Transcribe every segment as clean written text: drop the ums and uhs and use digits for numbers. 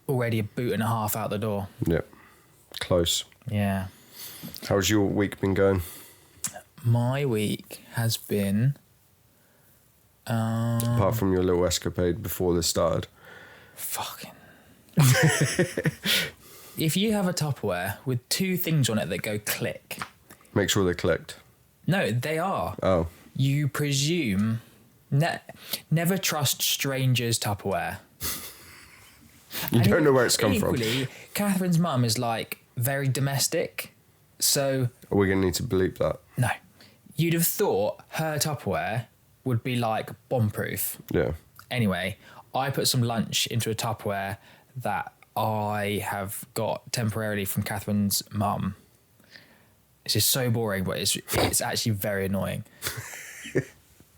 already a boot and a half out the door. Yep. Close. Yeah. How's your week been going? My week has been... Apart from your little escapade before this started. Fucking... If you have a Tupperware with 2 things on it that go click... Make sure they're clicked. No, they are. Oh. You presume... never trust strangers' Tupperware. You don't know where it's come from. Equally, Catherine's mum is like very domestic, so... Are we going to need to bleep that? No. You'd have thought her Tupperware would be like bomb-proof. Yeah. Anyway, I put some lunch into a Tupperware that I have got temporarily from Catherine's mum. It's just so boring, but it's actually very annoying.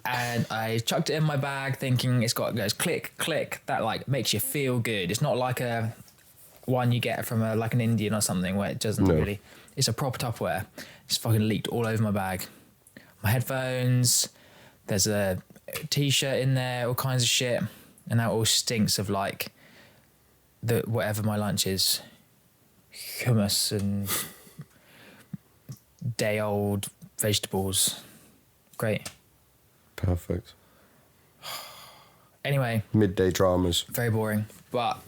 And I chucked it in my bag thinking it goes click, click. That like makes you feel good. It's not like a one you get from like an Indian or something where it doesn't really... It's a proper Tupperware. It's fucking leaked all over my bag. My headphones, there's a t-shirt in there, all kinds of shit. And that all stinks of like whatever my lunch is. Hummus and day-old vegetables. Great. Perfect. Anyway. Midday dramas. Very boring. But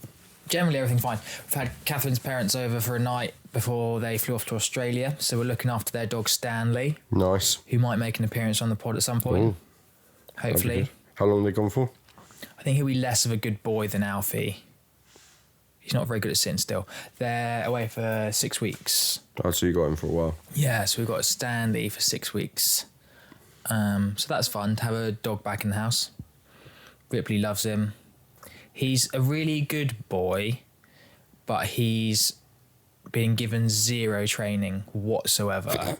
generally everything fine. We've had Catherine's parents over for a night before they flew off to Australia. So we're looking after their dog Stanley. Nice. Who might make an appearance on the pod at some point. Ooh. Hopefully. How long are they gone for? I think he'll be less of a good boy than Alfie. He's not very good at sitting still. They're away for 6 weeks. Oh, so you got him for a while. Yeah, so we've got Stanley for 6 weeks. So that's fun to have a dog back in the house. Ripley loves him. He's a really good boy, but he's been given 0 training whatsoever.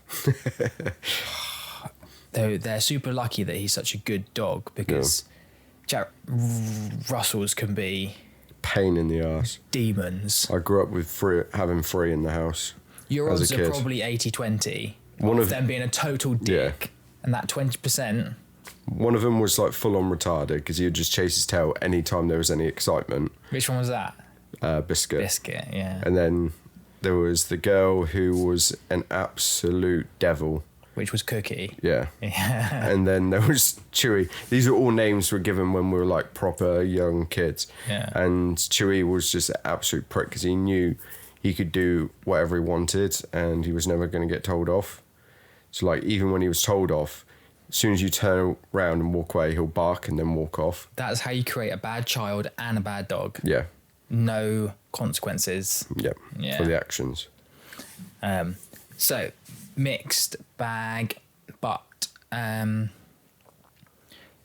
They're super lucky that he's such a good dog because Jack Russells can be... pain in the arse. Demons. I grew up with having 3 in the house. Your odds are probably 80-20. One of them being a total dick. Yeah. And that 20%... One of them was like full on retarded because he would just chase his tail anytime there was any excitement. Which one was that? Biscuit. Biscuit, yeah. And then there was the girl who was an absolute devil. Which was Cookie. Yeah. And then there was Chewy. These are all names were given when we were like proper young kids. Yeah. And Chewy was just an absolute prick because he knew he could do whatever he wanted and he was never going to get told off. So like even when he was told off, as soon as you turn around and walk away, he'll bark and then walk off. That's how you create a bad child and a bad dog. Yeah. No consequences. Yep. Yeah. For the actions. So mixed bag, but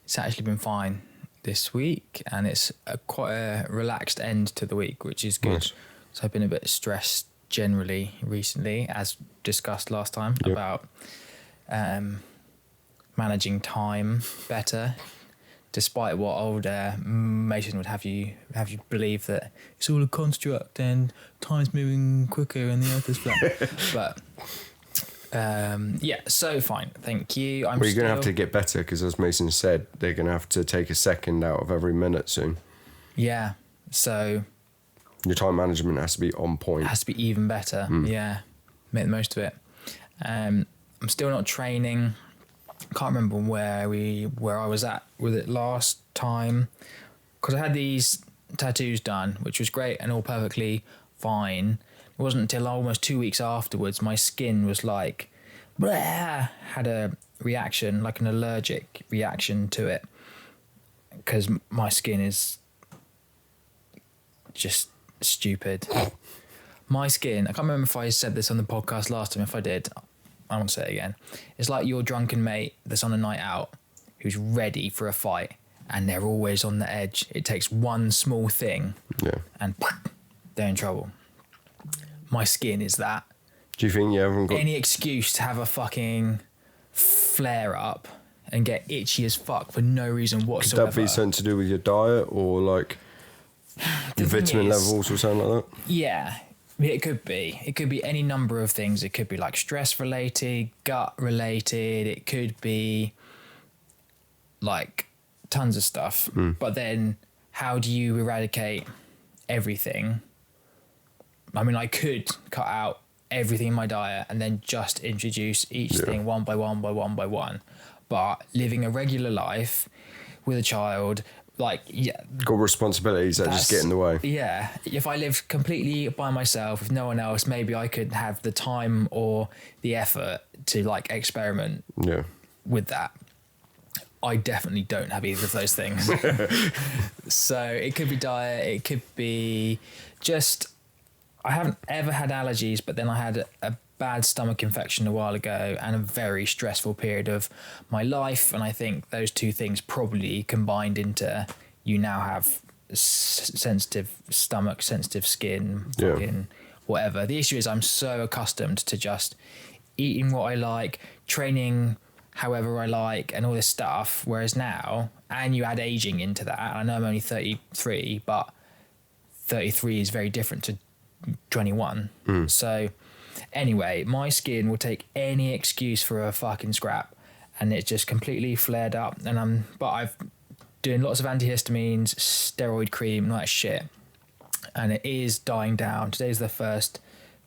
it's actually been fine this week and it's quite a relaxed end to the week, which is good. Nice. So I've been a bit stressed generally recently, as discussed last time, about managing time better, despite what old Mason would have you believe that it's all a construct and time's moving quicker and the earth is flat. But yeah, so fine, thank you. Well, you're going to have to get better because, as Mason said, they're going to have to take a second out of every minute soon. Yeah, so your time management has to be on point. It has to be even better. Yeah, make the most of it. I'm still not training. Can't remember where I was at with it last time, because I had these tattoos done, which was great and all perfectly fine. It wasn't until almost 2 weeks afterwards my skin was like, bleh, had a reaction, like an allergic reaction to it, because my skin is just stupid. My skin, I can't remember if I said this on the podcast last time. If I did, I won't say it again. It's like your drunken mate that's on a night out who's ready for a fight and they're always on the edge. It takes one small thing and they're in trouble. My skin is that. Do you think you haven't got any excuse to have a fucking flare up and get itchy as fuck for no reason whatsoever? Could that be something to do with your diet or like vitamin levels or something like that? Yeah. It could be. It could be any number of things. It could be like stress related, gut related. It could be like tons of stuff. But then how do you eradicate everything. I mean, I could cut out everything in my diet and then just introduce each thing one by one by one by one. But living a regular life with a child, like, yeah, got responsibilities that just get in the way. Yeah, if I lived completely by myself with no one else, maybe I could have the time or the effort to like experiment with that. I definitely don't have either of those things. So it could be diet, it could be just, I haven't ever had allergies, but then I had a bad stomach infection a while ago and a very stressful period of my life. And I think those two things probably combined into, you now have sensitive stomach, sensitive skin, fucking whatever. The issue is I'm so accustomed to just eating what I like, training however I like, and all this stuff. Whereas now, and you add aging into that, I know I'm only 33, but 33 is very different to 21. So anyway, my skin will take any excuse for a fucking scrap, and it's just completely flared up. And I've doing lots of antihistamines, steroid cream, and all that shit, and it is dying down. Today's the first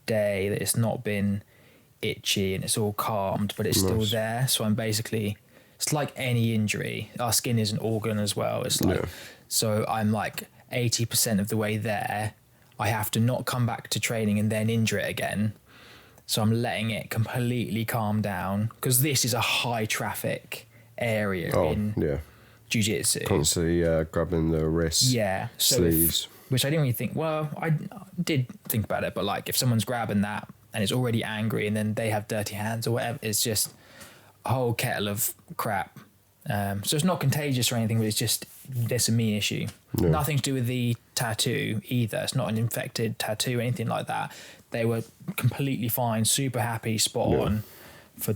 day that it's not been itchy and it's all calmed, but it's still there. So I'm basically, it's like any injury. Our skin is an organ as well. It's like, so I'm like 80% of the way there. I have to not come back to training and then injure it again. So I'm letting it completely calm down, because this is a high traffic area in jiu-jitsu. Constantly grabbing the wrists, sleeves. Which I didn't really think, well, I did think about it, but like if someone's grabbing that and it's already angry and then they have dirty hands or whatever, it's just a whole kettle of crap. So it's not contagious or anything, but it's just, there's a me issue. Nothing to do with the tattoo either. It's not an infected tattoo or anything like that. They were completely fine, super happy, spot on for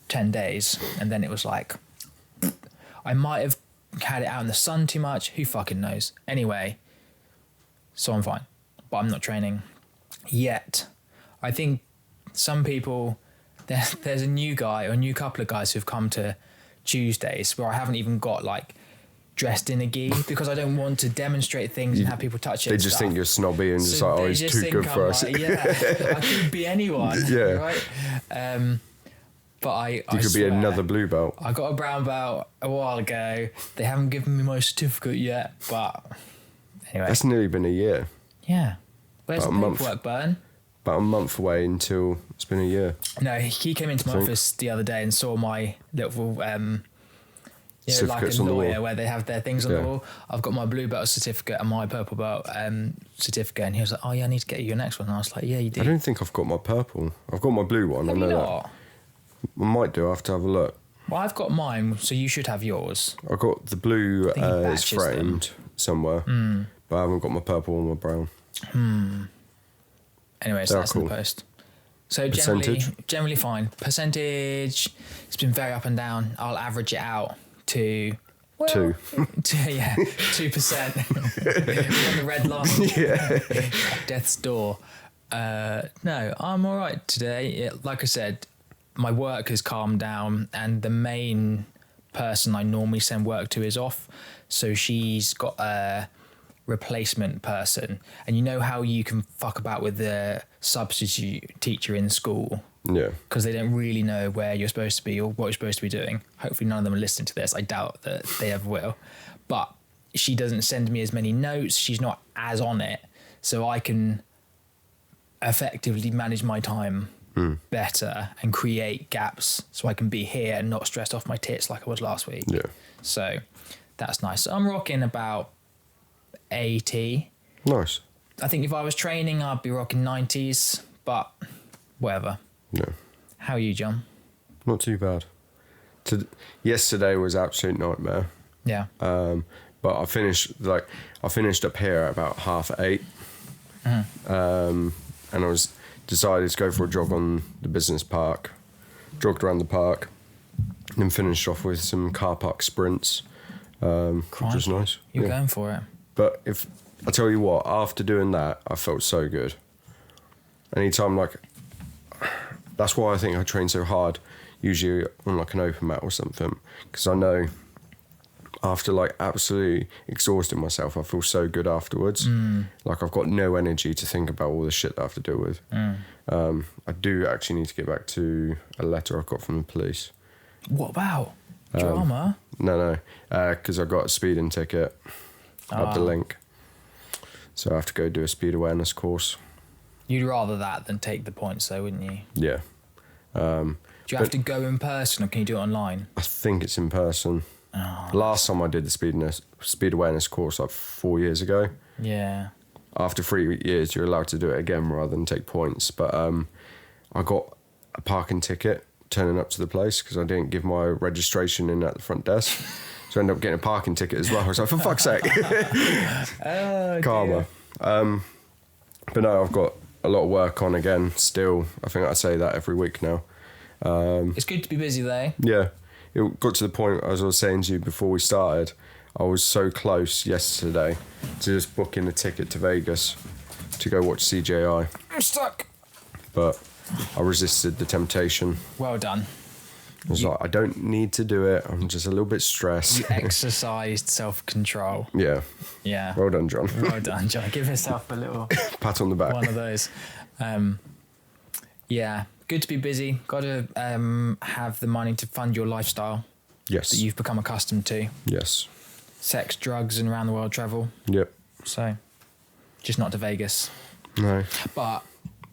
10 days. And then it was like, I might have had it out in the sun too much. Who fucking knows? Anyway, so I'm fine, but I'm not training yet. I think some people, there's a new guy or a new couple of guys who've come to Tuesdays where I haven't even got like dressed in a gi, because I don't want to demonstrate things and have people touch it. They just think you're snobby and just like, oh, he's too good for us. Like, I could be anyone, right? But you could be another blue belt. I got a brown belt a while ago. They haven't given me my certificate yet, but anyway. That's nearly been a year. Yeah. Where's the paperwork, Burn? About a month away until it's been a year. No, he came into my office the other day and saw my little, like a lawyer where they have their things on the wall. I've got my blue belt certificate and my purple belt certificate, and he was like, "Oh yeah, I need to get you your next one." And I was like, "Yeah, you do." I don't think I've got my purple. I've got my blue one. Have I know you not? that. I might do. I have to have a look. Well, I've got mine, so you should have yours. I've got the blue. It's framed somewhere, but I haven't got my purple or my brown. Anyway, so that's cool. In the post. So generally fine. Percentage, it's been very up and down. I'll average it out to 2%. 2% on the red line. Death's door. No, I'm all right today. Like I said, my work has calmed down, and the main person I normally send work to is off. So she's got a replacement person, and you know how you can fuck about with the substitute teacher in school, because they don't really know where you're supposed to be or what you're supposed to be doing. Hopefully none of them are listening to this. I doubt that they ever will, but she doesn't send me as many notes. She's not as on it, so I can effectively manage my time better and create gaps so I can be here and not stressed off my tits like I was last week. So that's nice. So I'm rocking about 80. Nice. I think if I was training, I'd be rocking 90s, but whatever. How are you, John? Not too bad. Yesterday was absolute nightmare. But I finished up here at about 8:30. And I decided to go for a jog on the business park. Jogged around the park, and then finished off with some car park sprints, which was nice. You're going for it. But if I tell you what, after doing that, I felt so good. Anytime, that's why I think I train so hard, usually on like an open mat or something, because I know after like absolutely exhausting myself, I feel so good afterwards. Like I've got no energy to think about all the shit that I have to deal with. I do actually need to get back to a letter I got from the police. What about? Drama? No, because I got a speeding ticket. I have the link. So I have to go do a speed awareness course. You'd rather that than take the points though, wouldn't you? Yeah. Do you have to go in person or can you do it online? I think it's in person. Last time I did the speed awareness course like 4 years ago. Yeah. After 3 years, you're allowed to do it again rather than take points. But I got a parking ticket turning up to the place because I didn't give my registration in at the front desk. So I ended up getting a parking ticket as well. I was like, for fuck's sake. Oh, Karma. But no, I've got a lot of work on again still. I think I say that every week now. It's good to be busy though. Yeah. It got to the point, as I was saying to you before we started, I was so close yesterday to just booking a ticket to Vegas to go watch CJI. I'm stuck. But I resisted the temptation. Well done. I was like, I don't need to do it. I'm just a little bit stressed. You exercised self-control. Yeah. Yeah. Well done, John. Well done, John. Give yourself a little pat on the back. one of those. Yeah. Good to be busy. Got to have the money to fund your lifestyle Yes. that you've become accustomed to. Yes. Sex, drugs, and around the world travel. Yep. So, just not to Vegas. No. But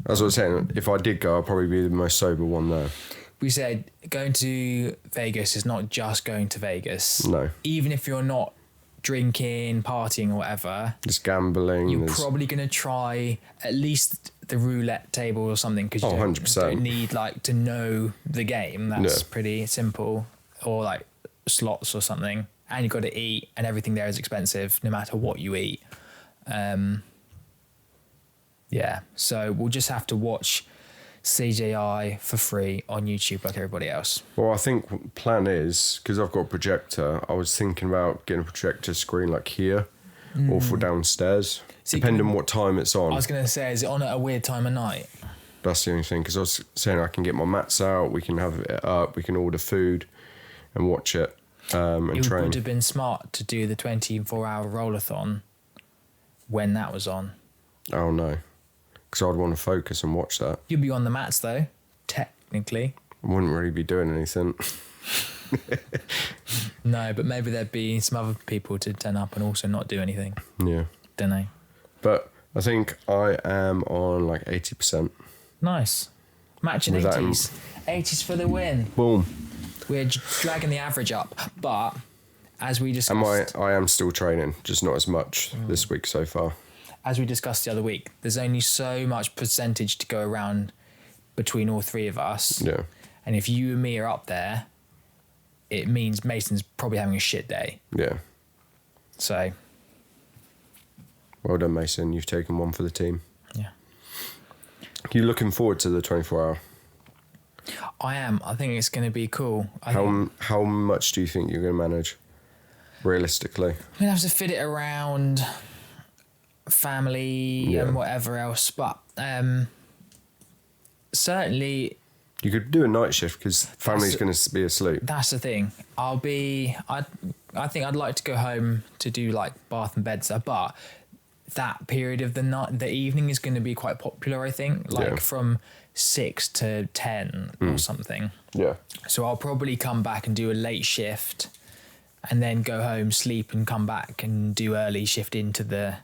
As I was saying, if I did go, I'd probably be the most sober one there. we said going to Vegas is not just going to Vegas. No. Even if you're not drinking, partying, or whatever, Just gambling. you're there's- probably going to try at least the roulette table or something because you Oh, 100%. don't need like to know the game. That's Yeah. pretty simple. Or like slots or something. And you've got to eat, and everything there is expensive no matter what you eat. Yeah, so we'll just have to watch CJI for free on YouTube like everybody else. Well, I think plan is, because I've got a projector, I was thinking about getting a projector screen like here or for downstairs, See, depending on what time it's on. I was going to say, is it on at a weird time of night? That's the only thing, because I was saying I can get my mats out, we can have it up, we can order food and watch it and It train. would have been smart to do the 24-hour rollathon when that was on. Oh, no. Because I'd want to focus and watch that. You'd be on the mats though, technically. I wouldn't really be doing anything. No, but maybe there'd be some other people to turn up and also not do anything. Yeah. Don't know. But I think I am on like 80%. Nice. Matching With that 80s. 80s for the win. Boom. We're dragging the average up, but as we discussed, I am still training, just not as much this week so far. as we discussed the other week, there's only so much percentage to go around between all three of us. Yeah. And if you and me are up there, it means Mason's probably having a shit day. Yeah. So, Well done, Mason. You've taken one for the team. yeah. You looking forward to the 24-hour? I am. I think it's going to be cool. I think How much do you think you're going to manage, realistically? I'm going to have to fit it around family Yeah. and whatever else. But certainly You could do a night shift because family's going to be asleep. that's the thing. I think I'd like to go home to do like bath and bed stuff, but that period of the night, the evening is going to be quite popular, I think, like Yeah. from 6 to 10 or something. Yeah. So I'll probably come back and do a late shift and then go home, sleep and come back and do early shift into the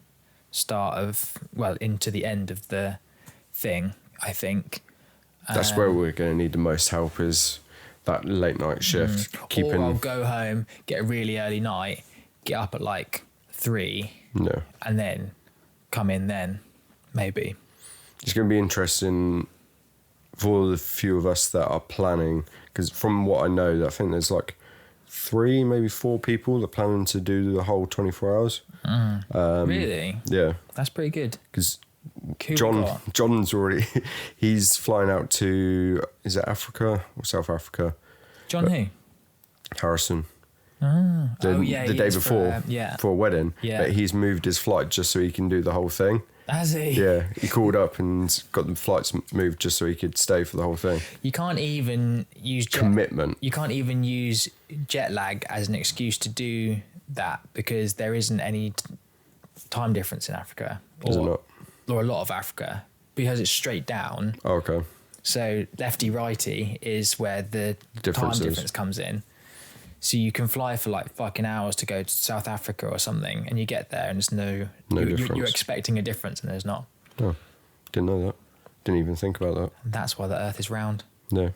into the end of the thing, I think. That's where we're going to need the most help is that late night shift. Or I'll go home, get a really early night, get up at like 3 No. and then come in then, maybe. It's going to be interesting for the few of us that are planning, because from what I know, I think there's like 3, maybe 4 people that are planning to do the whole 24 hours. Really? Yeah, That's pretty good. because Who we got? John's already, he's flying out to, is it Africa or South Africa? John who? Harrison. Oh, yeah, the he day is before for a wedding. Yeah. But he's moved his flight just so he can do the whole thing. Has he? Yeah, he called up and got the flights moved just so he could stay for the whole thing. You can't even use Commitment. You can't even use jet lag as an excuse to do that because there isn't any time difference in Africa, Is it not? or a lot of Africa, because it's straight down. Oh, okay. So lefty righty is where the time Differences. difference comes in. So you can fly for like fucking hours to go to South Africa or something, and you get there and there's no difference. You're expecting a difference and there's not. Oh, didn't know that. Didn't even think about that. And that's why the Earth is round. No.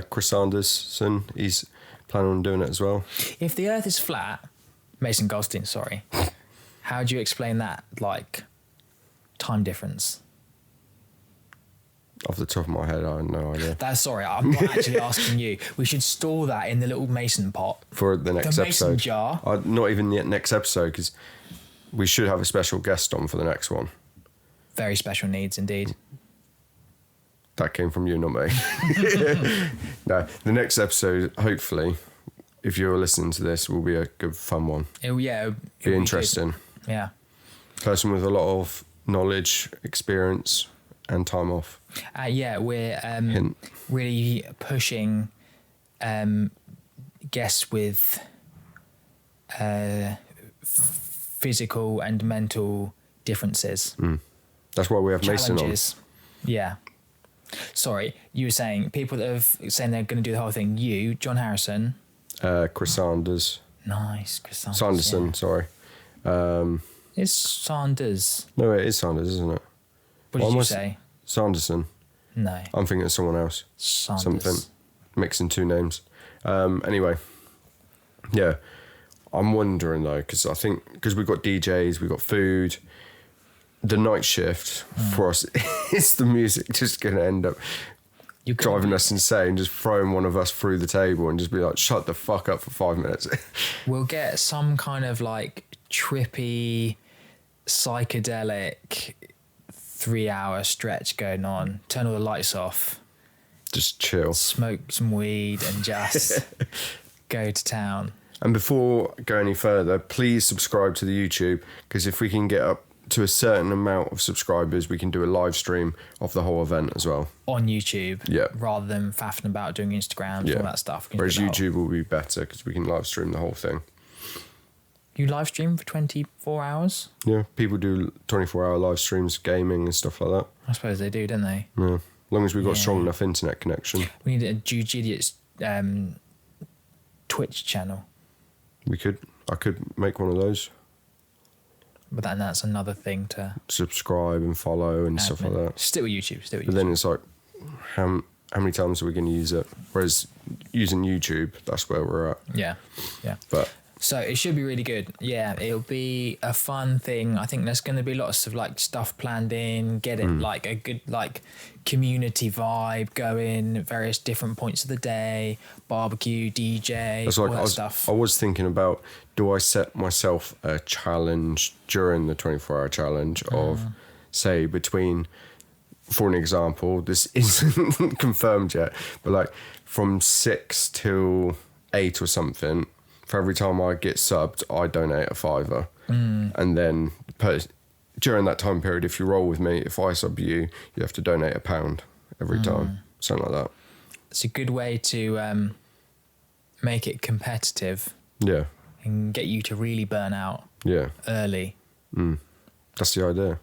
Chris Sanderson, he's planning on doing it as well. If the Earth is flat, Mason Goldstein, sorry, how do you explain that like time difference? Off the top of my head, I have no idea. That's sorry, I'm not actually asking you. We should store that in the little mason pot. For the next The mason episode. jar. Not even the next episode, because we should have a special guest on for the next one. Very special needs indeed. That came from you, not me. No, the next episode, hopefully, if you're listening to this, will be a good, fun one. It'll Be interesting. Good. Yeah. Person with a lot of knowledge, experience, and time off. Yeah, we're Hint. really pushing guests with physical and mental differences. That's why we have Mason on. Challenges. Yeah. Sorry, you were saying people that have saying they're going to do the whole thing. You, John Harrison. Chris Sanders. Nice, Chris Sanders. Sanderson, sorry. It's Sanders. No, it is Sanders, isn't it? What did you say? Sanderson. No. I'm thinking of someone else. Sanders. Something. Mixing two names. Anyway. Yeah. I'm wondering though, because we've got DJs, we've got food. The night shift for us is the music just going to end up driving us insane, just throwing one of us through the table and just be like, shut the fuck up for 5 minutes. We'll get some kind of like trippy, psychedelic 3-hour stretch going on. Turn all the lights off. Just chill. Smoke some weed and just go to town. And before going any further, please subscribe to the YouTube, because if we can get up to a certain amount of subscribers, we can do a live stream of the whole event as well. On YouTube. Yeah. Rather than faffing about doing Instagrams, all that stuff. Whereas YouTube will be better because we can live stream the whole thing. You live stream for 24 hours? Yeah, people do 24-hour live streams, gaming and stuff like that. I suppose they do, don't they? Yeah, as long as we've got Yeah. strong enough internet connection. We need a Jude Idiot's Twitch channel. I could make one of those. But that's another thing to Subscribe and follow and stuff like admin. that. Stick with YouTube. Stick with But YouTube. then it's like, how many times are we going to use it? Whereas using YouTube, that's where we're at. Yeah. But So it should be really good. Yeah, it'll be a fun thing. I think there's going to be lots of like stuff planned in, get it like a good like community vibe going at various different points of the day, barbecue, DJ, it's all like that stuff. I was thinking about, do I set myself a challenge during the 24-hour challenge of, say, between, for an example, this isn't confirmed yet, but like from 6 till 8 or something, for every time I get subbed, I donate a £5. And then during that time period, if you roll with me, if I sub you, you have to donate £1 every time. Something like that. It's a good way to make it competitive Yeah. and get you to really burn out Yeah. early. That's the idea.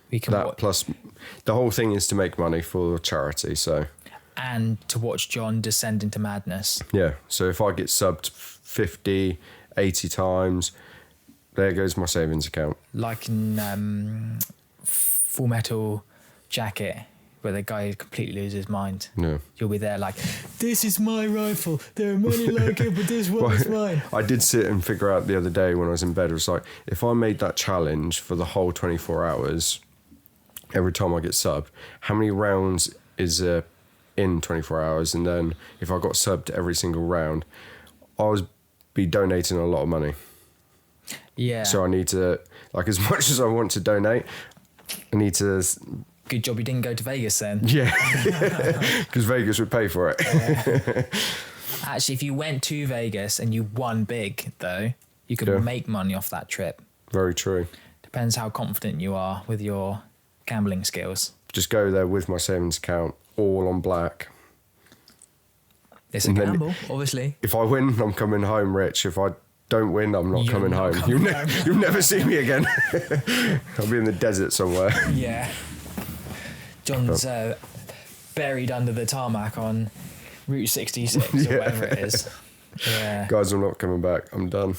We can That plus the whole thing is to make money for charity. So and to watch John descend into madness. yeah. So if I get subbed 50, 80 times, there goes my savings account. Like in Full Metal Jacket, where the guy completely loses his mind. Yeah. You'll be there like, this is my rifle. There are many like it, but this one is mine. I did sit and figure out the other day when I was in bed, it was like, if I made that challenge for the whole 24 hours, every time I get subbed, how many rounds is in 24 hours? And then if I got subbed every single round, I was be donating a lot of money. Yeah. So I need to, like, as much as I want to donate, I need to... Good job you didn't go to Vegas then. Yeah, because Vegas would pay for it. Actually, if you went to Vegas and you won big, though, you could make money off that trip. Very true. Depends how confident you are with your gambling skills. Just go there with my savings account, all on black. It's a gamble, obviously. If I win, I'm coming home rich. If I don't win, I'm not You're coming not home. coming home. You'll never see me again. I'll be in the desert somewhere. Yeah. John's buried under the tarmac on Route 66 or whatever it is. Yeah. Guys, I'm not coming back. I'm done.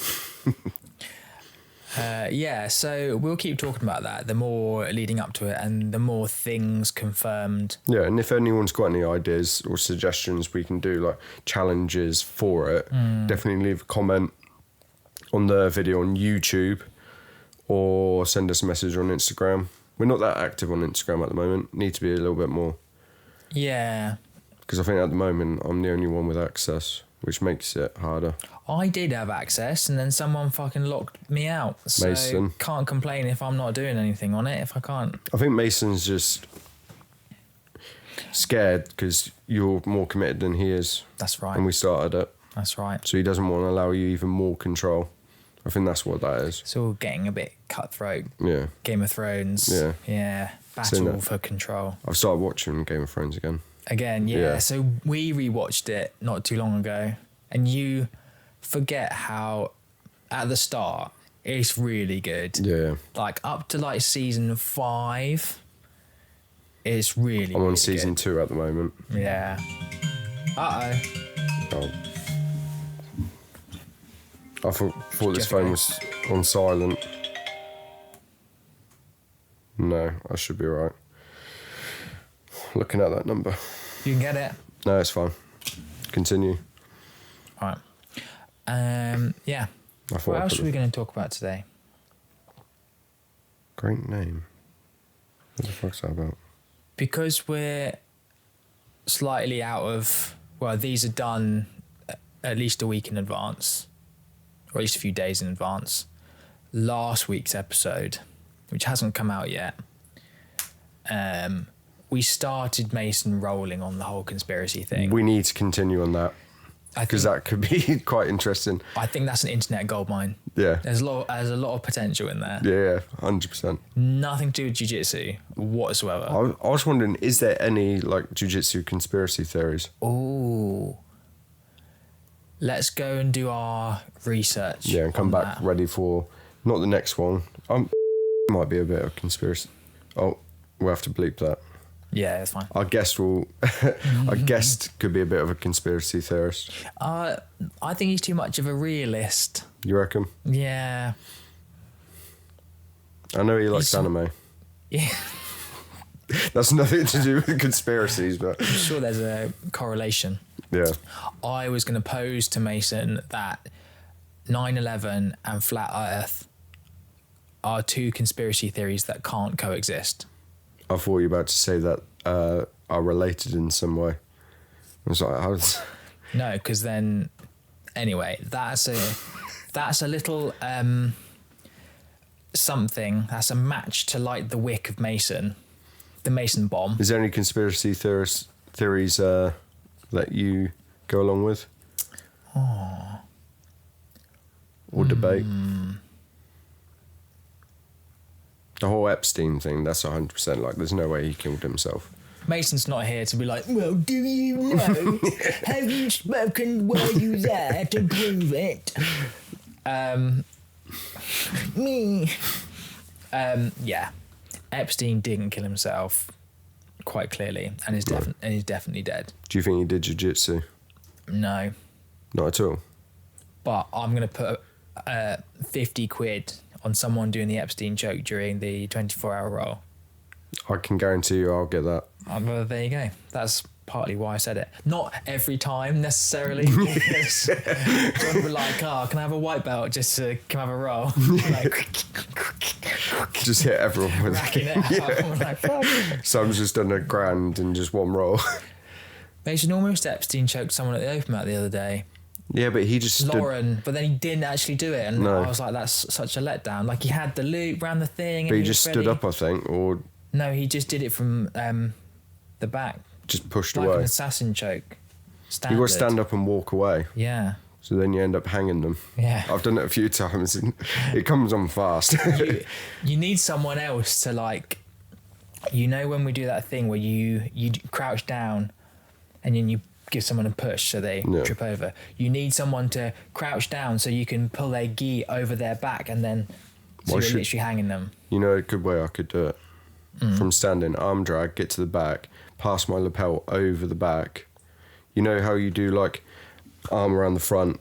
Yeah, so we'll keep talking about that the more leading up to it and the more things confirmed. Yeah, and if anyone's got any ideas or suggestions we can do, like challenges for it, definitely leave a comment on the video on YouTube or send us a message on Instagram. We're not that active on Instagram at the moment. Need to be a little bit more. Yeah. Because I think at the moment I'm the only one with access, which makes it harder. I did have access and then someone fucking locked me out. So Mason. Can't complain if I'm not doing anything on it if I can't. I think Mason's just scared because you're more committed than he is. That's right. And we started it. That's right. So he doesn't want to allow you even more control. I think that's what that is. It's all getting a bit cutthroat. Yeah. Game of Thrones. Yeah. Yeah. Seen Battle that. for control. I've started watching Game of Thrones again. Again, yeah. Yeah. So we rewatched it not too long ago, and you forget how at the start it's really good. Yeah. Like up to like season 5, it's really. I'm on really season good. 2 at the moment. Yeah. Oh. I thought this Jeff phone go? was on silent. No, I should be alright. Looking at that number. You can get it. No, it's fine. Continue. All right. Yeah. I thought What I else put are we going to talk about today? Great name. What the fuck's that about? Because we're slightly out of, well, these are done at least a week in advance, or at least a few days in advance. Last week's episode, which hasn't come out yet, we started Mason rolling on the whole conspiracy thing. We need to continue on that because that could be quite interesting. I think that's an internet goldmine. Yeah. There's a lot of potential in there. Yeah, 100%. Nothing to do with jiu-jitsu whatsoever. I was wondering, is there any like jiu-jitsu conspiracy theories? Ooh. Let's go and do our research. Yeah, and come on back that. ready for not the next one. Might be a bit of conspiracy. Oh, we'll have to bleep that. Yeah, that's fine. Our guest could be a bit of a conspiracy theorist. I think he's too much of a realist. You reckon? Yeah. I know he likes He's- anime. Yeah. That's nothing to do with conspiracies, but I'm sure there's a correlation. yeah. I was going to pose to Mason that 9/11 and flat Earth are two conspiracy theories that can't coexist. I thought you were about to say that are related in some way. I was like, how's... No, because then, anyway, that's a little something. That's a match to light the wick of Mason, the Mason bomb. Is there any conspiracy theories that you go along with? Or debate? The whole Epstein thing, that's 100%. Like, there's no way he killed himself. Mason's not here to be like, well, do you know? Have you spoken? Were you there to prove it? Me. Yeah. Epstein didn't kill himself, quite clearly, and he's definitely dead. Do you think he did jiu-jitsu? No, Not at all. but I'm gonna put 50 quid on someone doing the Epstein choke during the 24-hour roll. I can guarantee you I'll get that. Well, there you go. That's partly why I said it. Not every time necessarily. Because John would be like, oh, can I have a white belt just to can I have a roll? Like, Just hit everyone with racking it out. I'm like, fuck. Sam's just done a grand in just one roll. Mason almost Epstein choked someone at the open mat the other day. Yeah, but he just stood... Lauren, but then he didn't actually do it, and No. I was like, that's such a letdown. Like he had the loop, ran the thing, But and he just was stood ready. up, I think, or No, he just did it from the back, just pushed like an away. assassin choke. Standard. You got to stand up and walk away. Yeah, So then you end up hanging them. yeah. I've done it a few times and it comes on fast. you need someone else to like, when we do that thing where you crouch down and then you give someone a push so they Yeah. trip over. You need someone to crouch down so you can pull their gi over their back, and then so Why you're should- literally hanging them. You know a good way I could do it? From standing, arm drag, get to the back, pass my lapel over the back. You know how you do like arm around the front,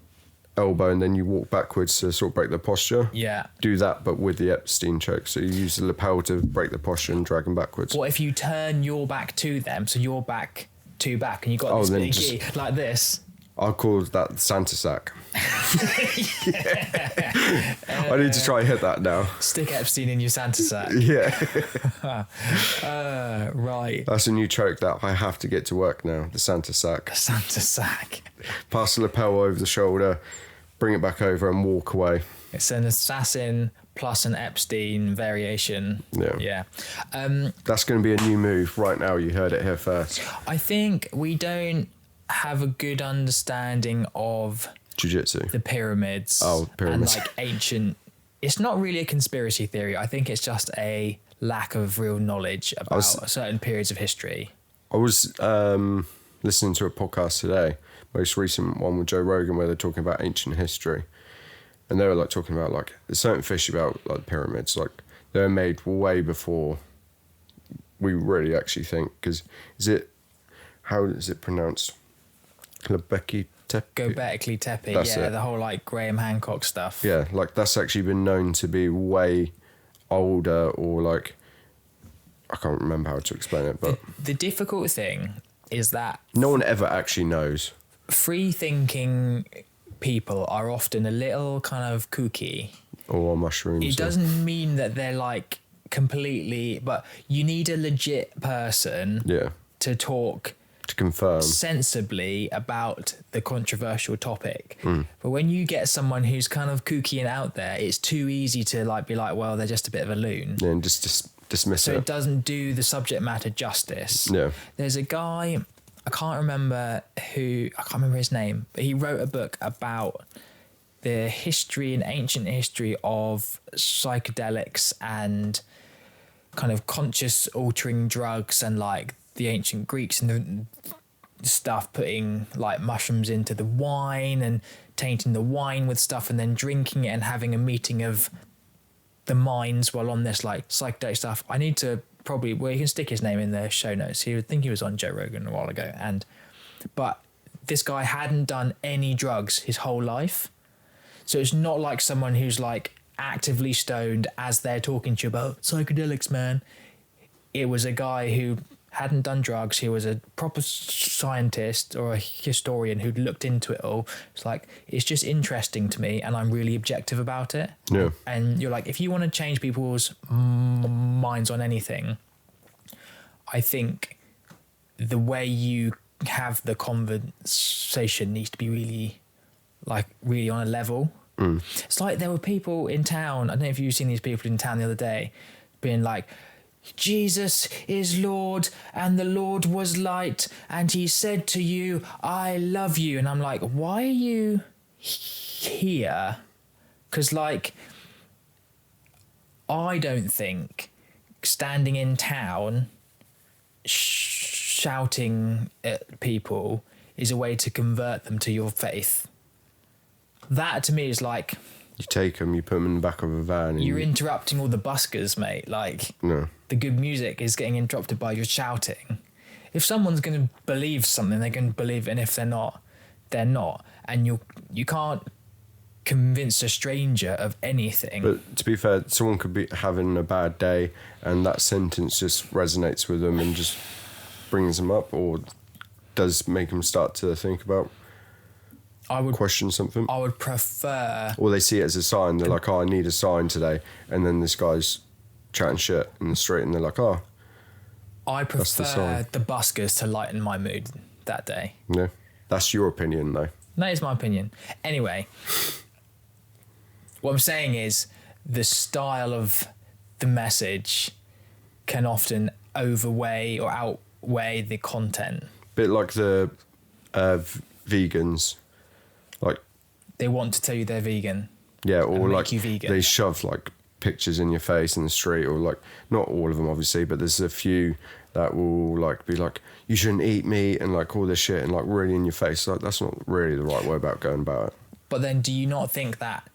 elbow, and then you walk backwards to sort of break the posture? Yeah. Do that, but with the Epstein choke. So you use the lapel to break the posture and drag them backwards. What if you turn your back to them, so your back to back, and you got Oh, this then big just- gi like this? I'll call that the Santa sack. I need to try and hit that now. Stick Epstein in your Santa sack. Yeah. Right. That's a new choke that I have to get to work now, the Santa sack. Santa sack. Pass the lapel over the shoulder, bring it back over and walk away. It's an assassin plus an Epstein variation. Yeah. Yeah. That's going to be a new move. Right now, you heard it here first. I think we don't have a good understanding of Jiu-jitsu. the pyramids. Oh, pyramids. And like ancient. It's not really a conspiracy theory. I think it's just a lack of real knowledge about certain periods of history. I was listening to a podcast today, most recent one with Joe Rogan, where they're talking about ancient history. And they were like talking about like there's certain fish about like the pyramids, like they were made way before we really actually think. Because how is it pronounced? Göbekli Tepe. Göbekli Tepe, That's yeah, it. the whole like Graham Hancock stuff. Yeah, like that's actually been known to be way older, or like I can't remember how to explain it, but The difficult thing is that no one ever actually knows. free thinking people are often a little kind of kooky. Or on mushrooms. It doesn't mean that they're like completely, but you need a legit person Yeah, to talk to confirm. sensibly about the controversial topic. Mm. But when you get someone who's kind of kooky and out there, it's too easy to like be like, well, they're just a bit of a loon. Yeah, and just dismiss So it. it doesn't do the subject matter justice. Yeah. There's a guy, I can't remember his name, but he wrote a book about the history and ancient history of psychedelics and kind of conscious altering drugs, and like the ancient Greeks and the stuff putting like mushrooms into the wine and tainting the wine with stuff and then drinking it and having a meeting of the minds while on this like psychedelic stuff. I need to probably, well, you can stick his name in the show notes. He would think he was on Joe Rogan a while ago, but this guy hadn't done any drugs his whole life, so it's not like someone who's like actively stoned as they're talking to you about psychedelics, man. It was a guy who hadn't done drugs. He was a proper scientist or a historian who'd looked into it all. It's like, it's just interesting to me and I'm really objective about it. Yeah. And you're like, if you want to change people's minds on anything, I think the way you have the conversation needs to be really on a level. It's like there were people in town, I don't know if you've seen these people in town the other day, being like, Jesus is Lord and the Lord was light and he said to you, I love you. And I'm like, why are you here? Because like, I don't think standing in town shouting at people is a way to convert them to your faith. That to me is like, You take them, you put them in the back of a van. And you're interrupting all the buskers, mate. Like, No. the good music is getting interrupted by your shouting. If someone's going to believe something, they're going to believe it, and if they're not, they're not. And you can't convince a stranger of anything. But to be fair, someone could be having a bad day and that sentence just resonates with them and just brings them up, or does make them start to think about, question something. I would prefer. Or they see it as a sign. They're like, oh, I need a sign today. And then this guy's chatting shit in the street and they're like, oh. I the prefer sign. the buskers to lighten my mood that day. Yeah. That's your opinion, though. That is my opinion. Anyway, what I'm saying is the style of the message can often outweigh the content. Bit like the vegans. Like, They want to tell you they're vegan. yeah, or make like you vegan. they shove like pictures in your face in the street, or like not all of them obviously, but there's a few that will like be like, you shouldn't eat meat and like all this shit and like really in your face. Like that's not really the right way about going about it. But then do you not think that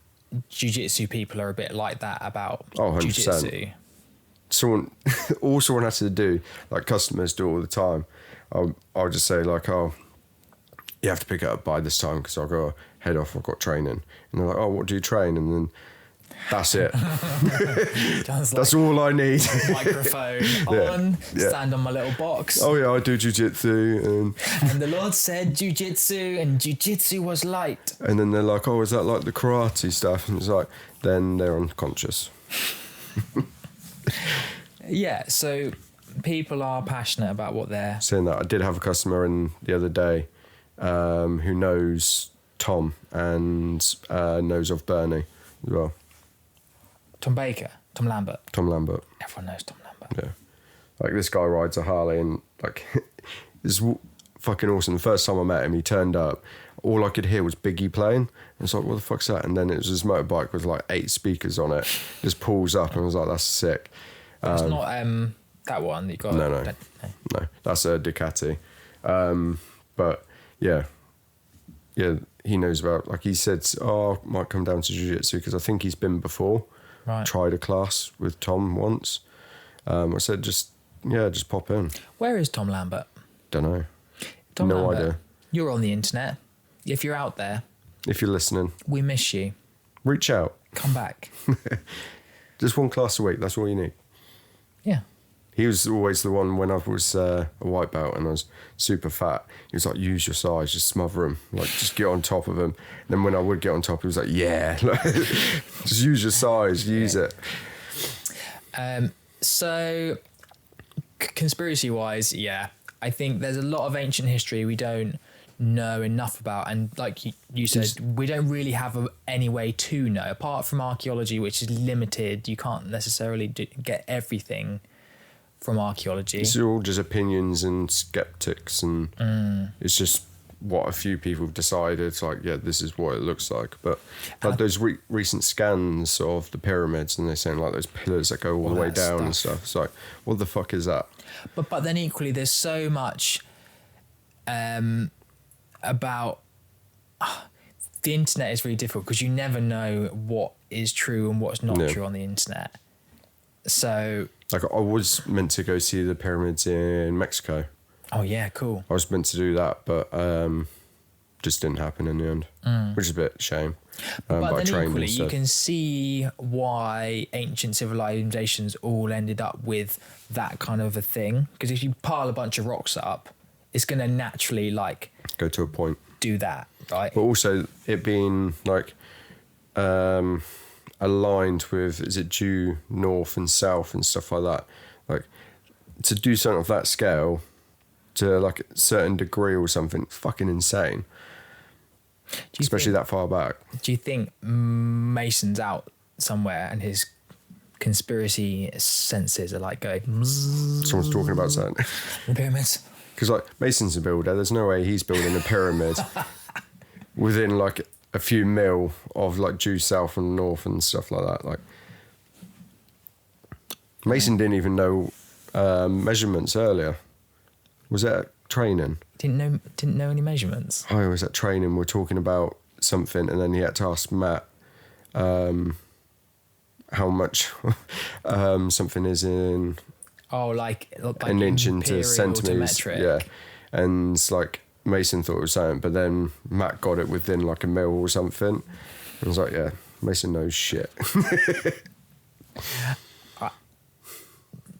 jiu-jitsu people are a bit like that about 100%. jiu-jitsu? All someone has to do, like customers do all the time, I'll just say like, oh, you have to pick it up by this time because I've got to head off, I've got training. And they're like, oh, what do you train? And then that's it. That's all I need. Microphone on, stand on my little box. Oh yeah, I do jiu-jitsu. And the Lord said jiu-jitsu, and jiu-jitsu was light. And then they're like, oh, is that like the karate stuff? And it's like, then they're unconscious. Yeah, so people are passionate about what they're... Saying that, I did have a customer in the other day who knows Tom and knows of Bernie as well. Tom Baker? Tom Lambert? Tom Lambert. Everyone knows Tom Lambert. Yeah. Like this guy rides a Harley and like it's fucking awesome. The first time I met him, he turned up. All I could hear was Biggie playing. And it's like, what the fuck's that? And then it was his motorbike with like 8 speakers on it. Just pulls up and I was like, that's sick. It's not that one that you got. No, that's a Ducati. But yeah, he knows about, like he said, oh, I might come down to jiu-jitsu because I think he's been before. Right. Tried a class with Tom once. I said, just pop in. Where is Tom Lambert? Don't know. Tom no Lambert, idea. You're on the internet. If you're out there, if you're listening, we miss you. Reach out. Come back. Just one class a week. That's all you need. Yeah. He was always the one when I was a white belt and I was super fat. He was like, use your size, just smother him. Like, just get on top of him. And then when I would get on top, he was like, yeah. Just use your size, use it. So, conspiracy-wise, yeah. I think there's a lot of ancient history we don't know enough about. And like you said, we don't really have any way to know. Apart from archaeology, which is limited, you can't necessarily get everything from archaeology. It's all just opinions and skeptics, and it's just what a few people have decided. It's like, yeah, this is what it looks like. But like those recent scans of the pyramids, and they're saying like those pillars that go all the way down and stuff. It's like, what the fuck is that? But then equally, there's so much about the internet is really difficult because you never know what is true and what's not true on the internet. So, like, I was meant to go see the pyramids in Mexico. Oh yeah, cool. I was meant to do that, but just didn't happen in the end, which is a bit of a shame. But then equally, you can see why ancient civilizations all ended up with that kind of a thing. Because if you pile a bunch of rocks up, it's going to naturally like go to a point. Do that, right? But also it being like aligned with, is it due north and south and stuff like that? Like to do something of that scale to like a certain degree or something, fucking insane. Especially that far back. Do you think Mason's out somewhere and his conspiracy senses are like going... Someone's talking about something. The pyramids. Because like Mason's a builder. There's no way he's building a pyramid within like a few mil of like due south and north and stuff like that. Like Mason didn't even know measurements earlier. Was that training? Didn't know any measurements. Oh, was that training? We're talking about something, and then he had to ask Matt how much something is in. Oh, like an inch into centimeters. Metric. Yeah, and it's like Mason thought it was something, but then Matt got it within like a mil or something. And I was like, yeah, Mason knows shit.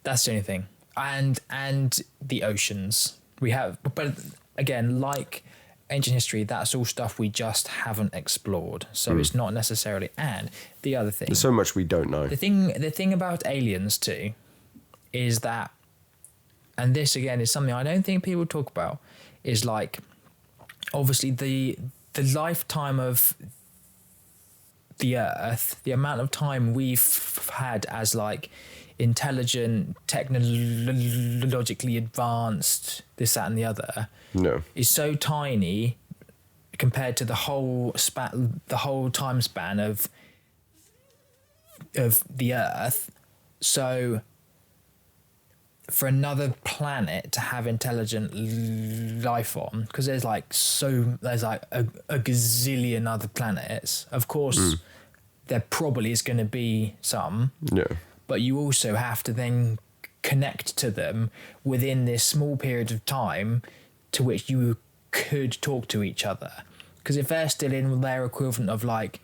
That's the only thing. And the oceans we have, but again, like ancient history, that's all stuff we just haven't explored. So it's not necessarily. And the other thing, there's so much we don't know. The thing about aliens too is that, and this again is something I don't think people talk about, is like obviously the lifetime of the Earth, the amount of time we've had as like intelligent, technologically advanced, this, that, and the other, is so tiny compared to the whole time span of of the Earth. So for another planet to have intelligent life on, because there's like a gazillion other planets. Of course, there probably is going to be some. Yeah. But you also have to then connect to them within this small period of time to which you could talk to each other. Because if they're still in their equivalent of like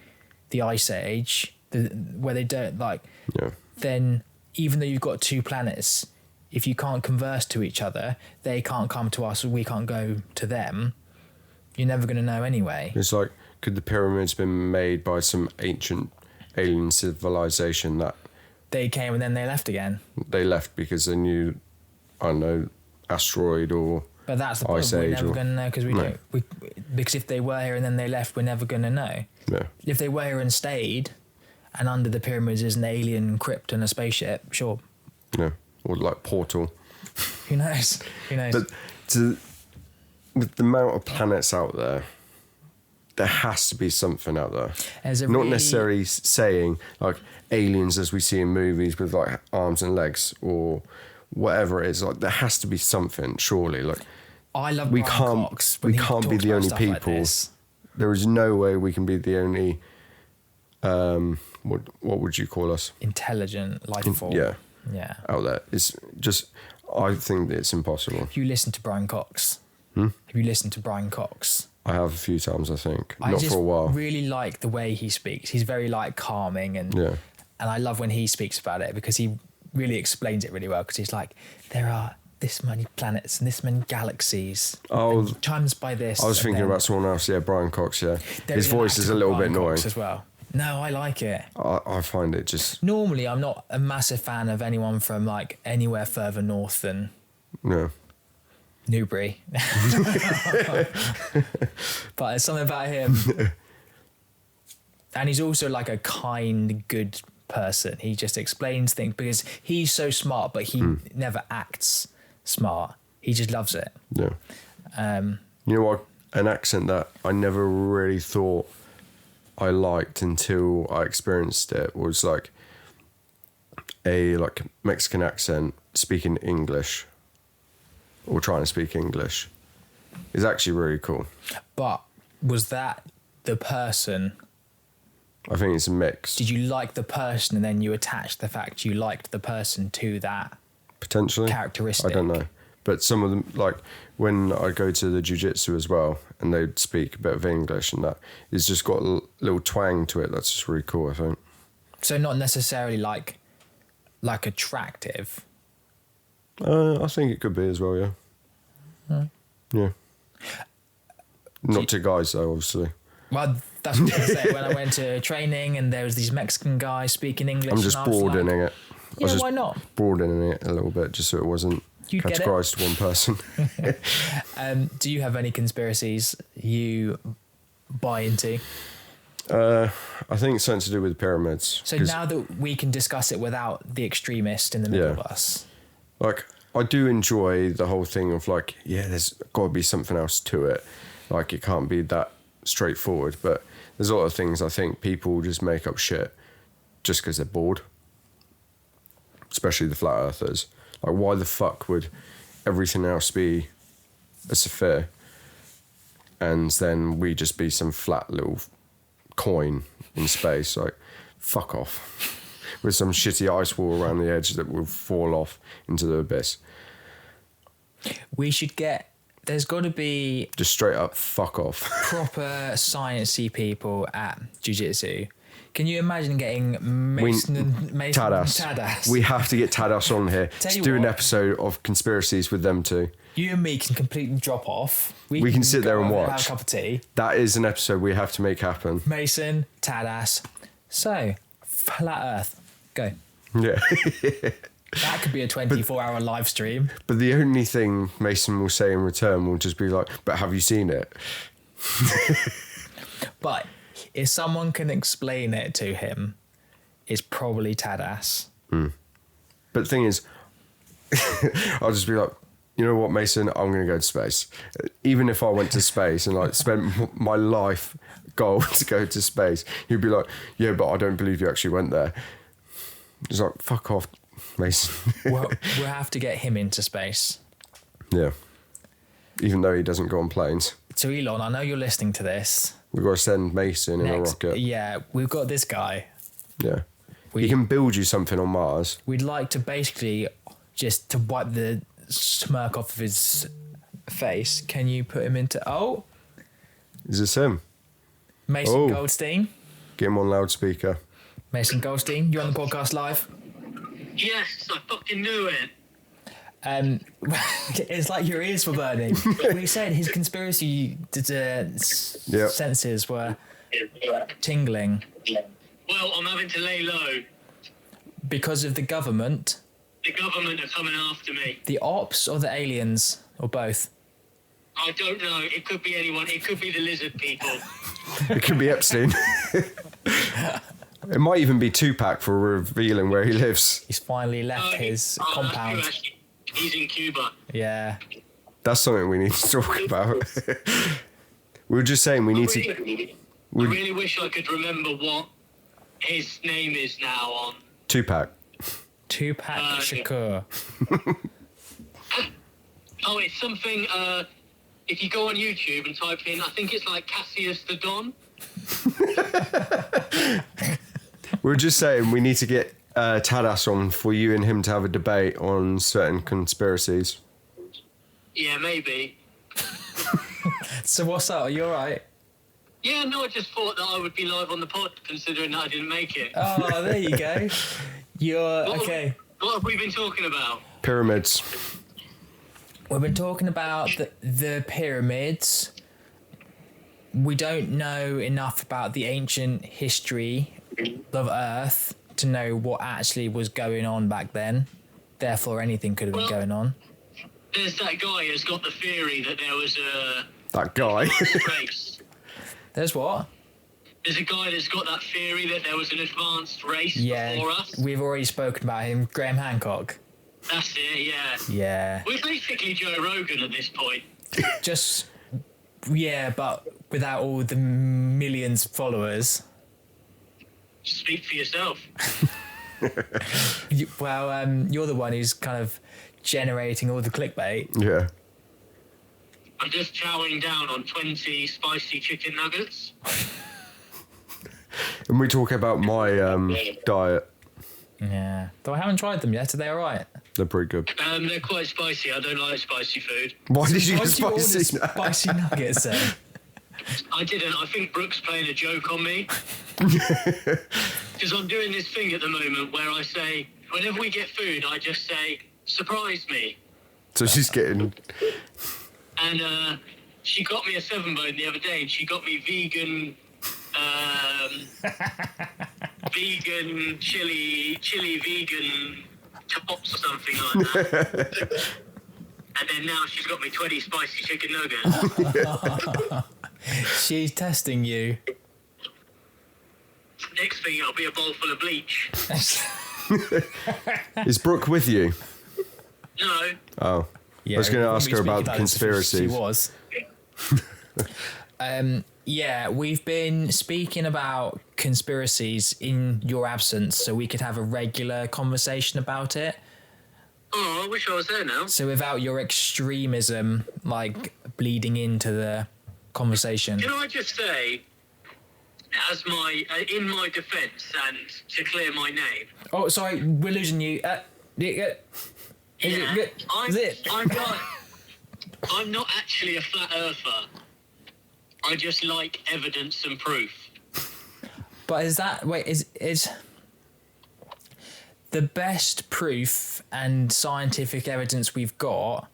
the Ice Age, where they don't like, then even though you've got two planets, if you can't converse to each other, they can't come to us, or we can't go to them, you're never going to know anyway. It's like, could the pyramids been made by some ancient alien civilization that they came and then they left again? They left because they knew, I don't know, asteroid or but that's the point. We're never going to know because we don't. Because if they were here and then they left, we're never going to know. Yeah. If they were here and stayed, and under the pyramids is an alien crypt and a spaceship, sure. Yeah. Or like Portal. Who knows? Who knows? But with the amount of planets out there has to be something out there. Not necessarily saying like aliens as we see in movies with like arms and legs or whatever it is. Like there has to be something, surely. Like I love Brian Cox when we can't be the only people. Like there is no way we can be the only. What would you call us? Intelligent life form. Yeah. Out there. It's just, I think it's impossible. Have you listened to Brian Cox? Have you listened to Brian Cox? I have a few times, I think. Not for a while. I really like the way he speaks. He's very like calming and I love when he speaks about it because he really explains it really well because he's like, there are this many planets and this many galaxies. Oh, times by this. I was thinking about someone else. Yeah, Brian Cox. Yeah, his voice is a little bit annoying as well. No, I like it. I find it just... Normally, I'm not a massive fan of anyone from, like, anywhere further north than... No. Newbury. But there's something about him. And he's also, like, a kind, good person. He just explains things because he's so smart, but he never acts smart. He just loves it. Yeah. You know what? An accent that I never really thought I liked until I experienced it was like a Mexican accent speaking English or trying to speak English. It's actually really cool. But was that the person? I think it's a mix. Did you like the person and then you attached the fact you liked the person to that potentially characteristic? I don't know. But some of them, like when I go to the jiu-jitsu as well and they'd speak a bit of English and that, it's just got a little twang to it. That's just really cool, I think. So not necessarily like attractive? I think it could be as well, yeah. Yeah. Not to guys though, obviously. Well, that's what I say. When I went to training and there was these Mexican guys speaking English. I'm just broadening it. Yeah, why not? Broadening it a little bit just so it wasn't categorised to one person. Do you have any conspiracies you buy into? I think something to do with the pyramids. So now that we can discuss it without the extremist in the middle of us. Like, I do enjoy the whole thing of like, yeah, there's got to be something else to it. Like, it can't be that straightforward. But there's a lot of things I think people just make up shit just because they're bored. Especially the flat earthers. Like, why the fuck would everything else be a sphere and then we just be some flat little coin in space? Like, fuck off. With some shitty ice wall around the edge that will fall off into the abyss. We should get... There's got to be... Just straight up, fuck off. Proper sciencey people at jiu-jitsu. Can you imagine getting Mason Tadas? We have to get Tadas on here to do an episode of conspiracies with them too. You and me can completely drop off. We can sit there and watch. Have a cup of tea. That is an episode we have to make happen. Mason, Tadas. So, flat Earth. Go. Yeah. That could be a 24-hour live stream. But the only thing Mason will say in return will just be like, but have you seen it? But if someone can explain it to him, it's probably Tadas. But the thing is, I'll just be like, you know what, Mason, I'm going to go to space. Even if I went to space and like spent my life goal to go to space, he'd be like, yeah, but I don't believe you actually went there. He's like, fuck off, Mason. We'll have to get him into space. Yeah. Even though he doesn't go on planes. So Elon, I know you're listening to this. We've got to send Mason in a rocket. Yeah, we've got this guy. Yeah. He can build you something on Mars. We'd like to basically just to wipe the smirk off of his face. Can you put him into... Oh, Is this him? Mason Goldstein. Get him on loudspeaker. Mason Goldstein, you on the podcast live? Yes, I fucking knew it. It's like your ears were burning. We said his conspiracy senses were tingling. Well, I'm having to lay low. Because of the government. The government are coming after me. The ops or the aliens? Or both? I don't know. It could be anyone. It could be the lizard people. It could be Epstein. It might even be Tupac for revealing where he lives. He's finally left his compound. That's true, he's in Cuba. Yeah. That's something we need to talk about. We were just saying we need to... I really wish I could remember what his name is now on. Tupac Shakur. Oh, it's something, if you go on YouTube and type in, I think it's like Cassius the Don. We were just saying we need to get Tadas on for you and him to have a debate on certain conspiracies. Yeah, maybe. So what's up? Are you alright? Yeah, no, I just thought that I would be live on the pod, considering that I didn't make it. Oh, there you go. You're okay. What have we been talking about? Pyramids. We've been talking about the pyramids. We don't know enough about the ancient history of Earth to know what actually was going on back then. Therefore, anything could have been going on. There's that guy who's got the theory that there was a... That guy. race. There's what? There's a guy that's got that theory that there was an advanced race before us. We've already spoken about him. Graham Hancock. That's it, yeah. Yeah. We're basically Joe Rogan at this point. Just, yeah, but without all the millions of followers. Speak for yourself. You're the one who's kind of generating all the clickbait. Yeah. I'm just chowing down on 20 spicy chicken nuggets. And we talk about my diet. Yeah. Though I haven't tried them yet. Are they all right? They're pretty good. They're quite spicy. I don't like spicy food. Why did you get Why'd order spicy? spicy nuggets then? I didn't. I think Brooke's playing a joke on me. Because I'm doing this thing at the moment where I say, whenever we get food, I just say, surprise me. So she's getting... And she got me a 7-bone the other day, and she got me vegan chili vegan chops or something like that. And then now she's got me 20 spicy chicken nuggets. She's testing you. Next thing, it'll be a bowl full of bleach. Is Brooke with you? No. Oh. Yeah, I was going to when ask we her speak about the this, conspiracies. She was. Yeah, we've been speaking about conspiracies in your absence, so we could have a regular conversation about it. Oh, I wish I was there now. So without your extremism, like, bleeding into the conversation. Can I just say, as in my defence and to clear my name? Oh, sorry, we're losing you. I'm not actually a flat earther. I just like evidence and proof. But is the best proof and scientific evidence we've got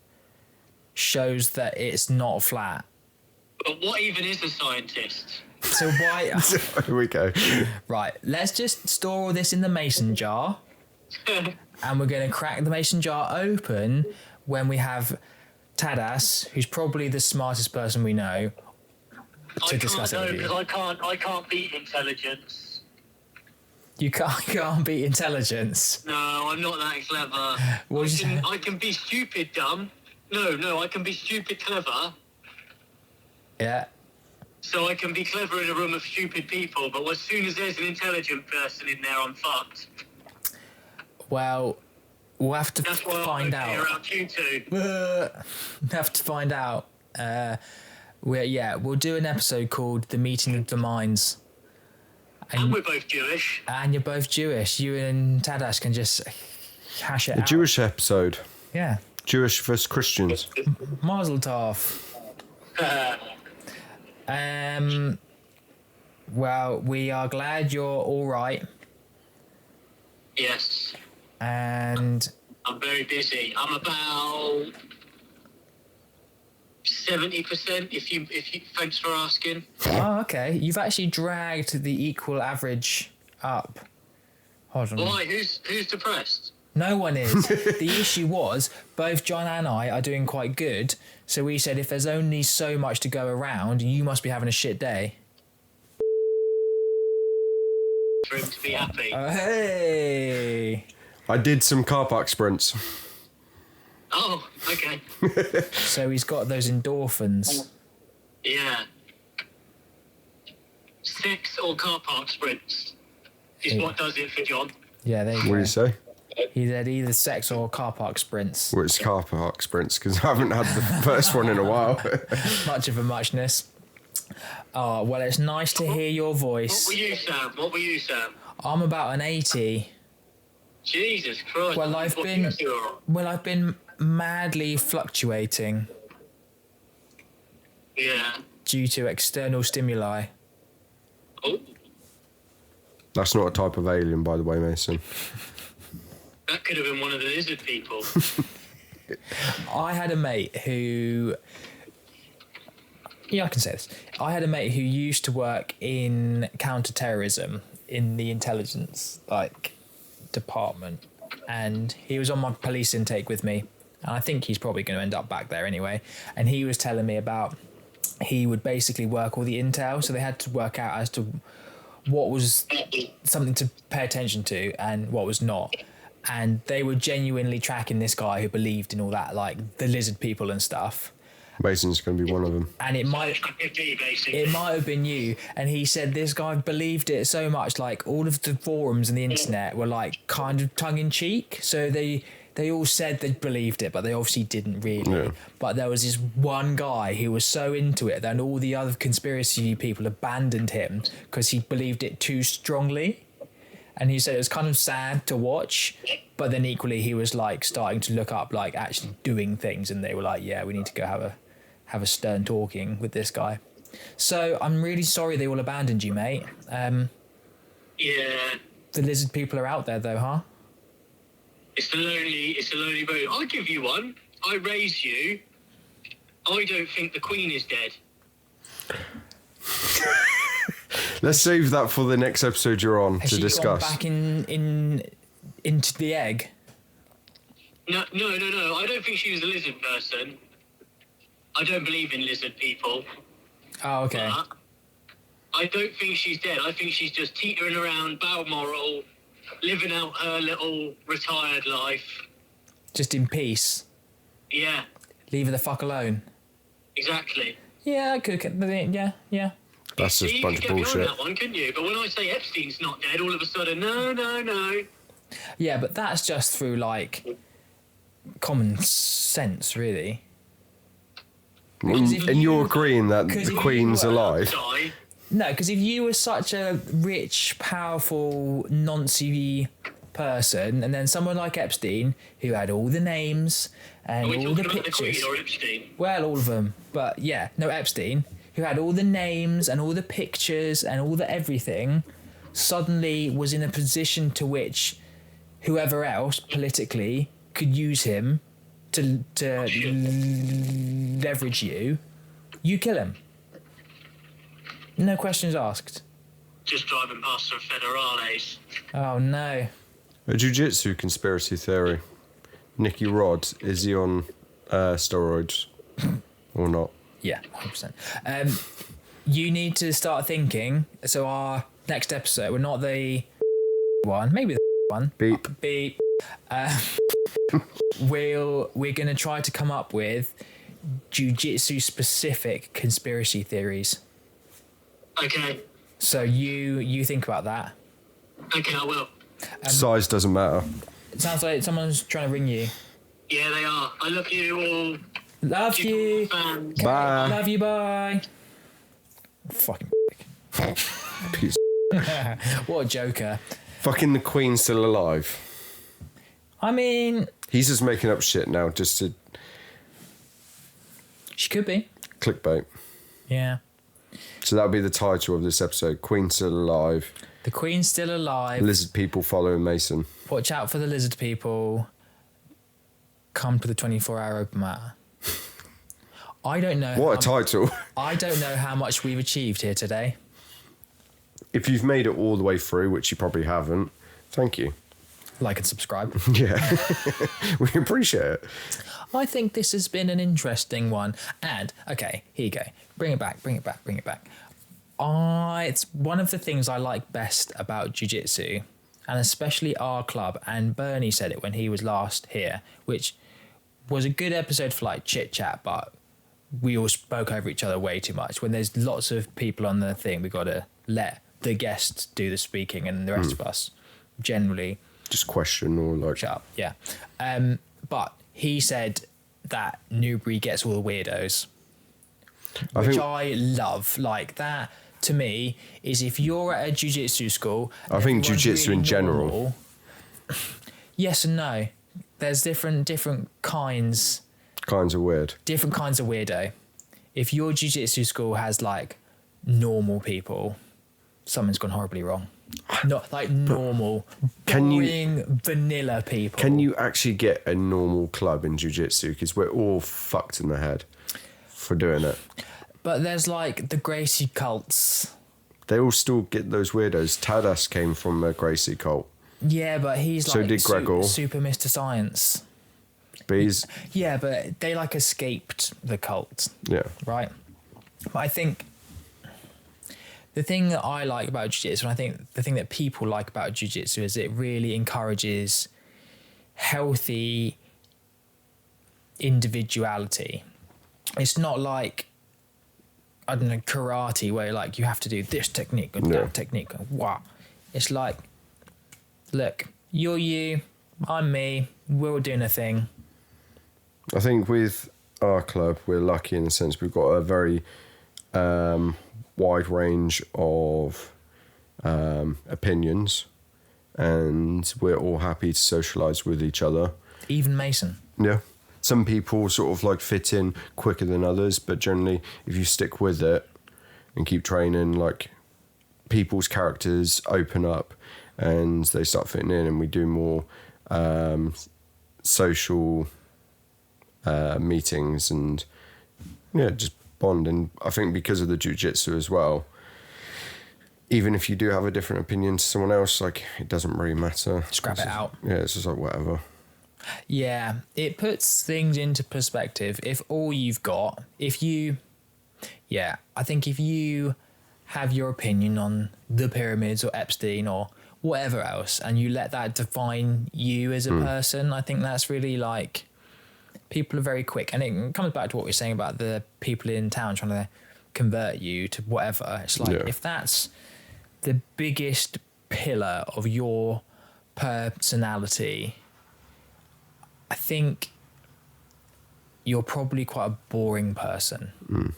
shows that it's not flat. But what even is a scientist? So why... Here we go. Right, let's just store all this in the mason jar. And we're going to crack the mason jar open when we have Tadas, who's probably the smartest person we know, to discuss it with you. Because I can't beat intelligence. You can't beat intelligence. No, I'm not that clever. I can be stupid dumb. No, I can be stupid clever. Yeah. So I can be clever in a room of stupid people, but as soon as there's an intelligent person in there, I'm fucked. Well, we'll have to That's why find I'm out. around you two. We'll have to find out. We'll do an episode called The Meeting of the Minds. And we're both Jewish. And you're both Jewish. You and Tadash can just hash it A out. Jewish episode. Yeah. Jewish versus Christians. Mazel tov. Well, we are glad you're all right. Yes. And I'm very busy. I'm about 70%. If you, thanks for asking. oh, okay. You've actually dragged the equal average up. Hold on. Why? Who's depressed? No one is. The issue was both John and I are doing quite good. So we said if there's only so much to go around, you must be having a shit day. For him to be happy. Oh, hey. I did some car park sprints. Oh, okay. So he's got those endorphins. Yeah. Sex or car park sprints is what does it for John. Yeah, there you What go. do you say? He said either sex or car park sprints. Well, it's car park sprints because I haven't had the first one in a while. Much of a muchness. Oh, well, it's nice to hear your What voice. were you, Sam? What were you, Sam? I'm about an 80. Jesus Christ. Well, I've What been- was your- Well, I've been madly fluctuating Yeah. due to external stimuli. Oh, That's not a type of alien, by the way, Mason. that could have been one of the lizard people. I had a mate who... Yeah, I can say this. I had a mate who used to work in counter-terrorism in the intelligence, department. And he was on my police intake with me. And I think he's probably going to end up back there anyway. And he was telling me about... He would basically work all the intel. So they had to work out as to what was something to pay attention to and what was not. And they were genuinely tracking this guy who believed in all that, like the lizard people and stuff. Mason's going to be one of them. And it might have been you. And he said this guy believed it so much, like all of the forums and the internet were like kind of tongue in cheek. So they all said they believed it, but they obviously didn't really. Yeah. But there was this one guy who was so into it that all the other conspiracy people abandoned him because he believed it too strongly. And he said it was kind of sad to watch, but then equally he was like starting to look up like actually doing things, and they were like, yeah, we need to go have a stern talking with this guy. So I'm really sorry they all abandoned you, mate. Yeah. The lizard people are out there though, huh? It's a lonely road. I'll give you one. I raise you. I don't think the Queen is dead. Let's save that for the next episode you're on Has to she discuss. gone back into the egg? No. I don't think she was a lizard person. I don't believe in lizard people. Oh, okay. But I don't think she's dead. I think she's just teetering around Balmoral, living out her little retired life. Just in peace. Yeah, Leave her the fuck alone. exactly. Yeah, I could. Yeah. That's just a You bunch could of get behind bullshit. that one, couldn't you? But when I say Epstein's not dead, all of a sudden, no. Yeah, but that's just through like common sense, really. And you're agreeing that Because the if you Queen's were- alive? Die. No, because if you were such a rich, powerful, noncy person, and then someone like Epstein, who had all the names and Are we all the talking about the pictures, Queen or Epstein? well, all of them, but yeah, no, Epstein, who had all the names and all the pictures and all the everything, suddenly was in a position to which whoever else politically could use him to leverage you. You kill him. No questions asked. Just driving past some federales. Oh no. A jiu-jitsu conspiracy theory. Nicky Rod, is he on steroids or not? Yeah, 100%. You need to start thinking. So our next episode, we're not the one, maybe the one. Beep. Beep. We're gonna try to come up with jiu-jitsu specific conspiracy theories. Okay, So you think about that. I will. Size doesn't matter. It sounds like someone's trying to ring you. Yeah, they are. I love you all. Love you. Fans. Bye. Love you. Bye. Fucking. Piece. What a joker. Fucking the Queen's still alive. I mean, He's just making up shit now just to she could be. clickbait. Yeah. So that'll be the title of this episode. Queen's still alive. The Queen's still alive. Lizard people following Mason. Watch out for the lizard people. Come to the 24-hour open matter. I don't know. What a title. I don't know how much we've achieved here today. If you've made it all the way through, which you probably haven't, thank you. Like and subscribe. Yeah. We appreciate it. I think this has been an interesting one. And, okay, here you go. Bring it back. It's one of the things I like best about jiu-jitsu, and especially our club, and Bernie said it when he was last here, which was a good episode for like chit-chat, but we all spoke over each other way too much. When there's lots of people on the thing, we got to let the guests do the speaking, and the rest of us generally Just question or like... shut up. Yeah. But he said that Newbury gets all the weirdos, which I love. Like, that to me is, if you're at a jiu-jitsu school, I think jiu-jitsu in general. normal, yes and no. There's different kinds Kinds of weird. different kinds of weirdo. If your jiu-jitsu school has like normal people, something's gone horribly wrong. Not like normal, Can you- boring, vanilla people. Can you actually get a normal club in jiu-jitsu? Because we're all fucked in the head for doing it. But there's like the Gracie cults. They all still get those weirdos. Tadas came from a Gracie cult. Yeah, but he's So like did Gregor. super Mr. Science. But he's... Yeah, but they like escaped the cult, Yeah. right? But I think the thing that I like about jiu-jitsu, and I think the thing that people like about jiu-jitsu, is it really encourages healthy individuality. It's not like, I don't know, karate, where like you have to do this technique or that technique. And wow. It's like, look, you're you, I'm me, we're all doing a thing. I think with our club, we're lucky in the sense we've got a very wide range of opinions, and we're all happy to socialise with each other. Even Mason. Yeah. Some people sort of like fit in quicker than others, but generally, if you stick with it and keep training, like, people's characters open up and they start fitting in, and we do more social meetings and just bond. And I think because of the jiu-jitsu as well, even if you do have a different opinion to someone else, like, it doesn't really matter. Scrap it out. Yeah, it's just like whatever. Yeah, it puts things into perspective. If all you've got, I think if you have your opinion on the pyramids or Epstein or whatever else, and you let that define you as a person, I think that's really like, people are very quick. And it comes back to what we we're saying about the people in town trying to convert you to whatever. It's like, if that's the biggest pillar of your personality, I think you're probably quite a boring person.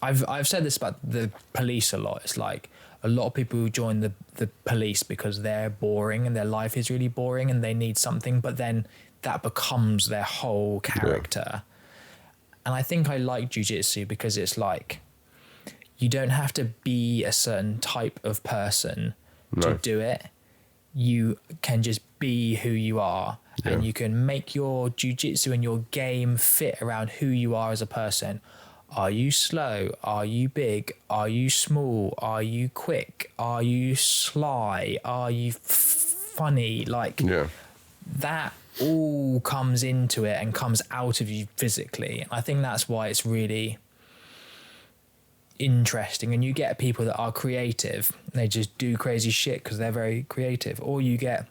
I've said this about the police a lot. It's like, a lot of people who join the police because they're boring and their life is really boring and they need something, but then that becomes their whole character. And I think I like jiu-jitsu because it's like, you don't have to be a certain type of person to do it. You can just be who you are, and you can make your jiu-jitsu and your game fit around who you are as a person. Are you slow? Are you big? Are you small? Are you quick? Are you sly? Are you funny? Like, that all comes into it and comes out of you physically. And I think that's why it's really interesting. And you get people that are creative, and they just do crazy shit because they're very creative. Or you get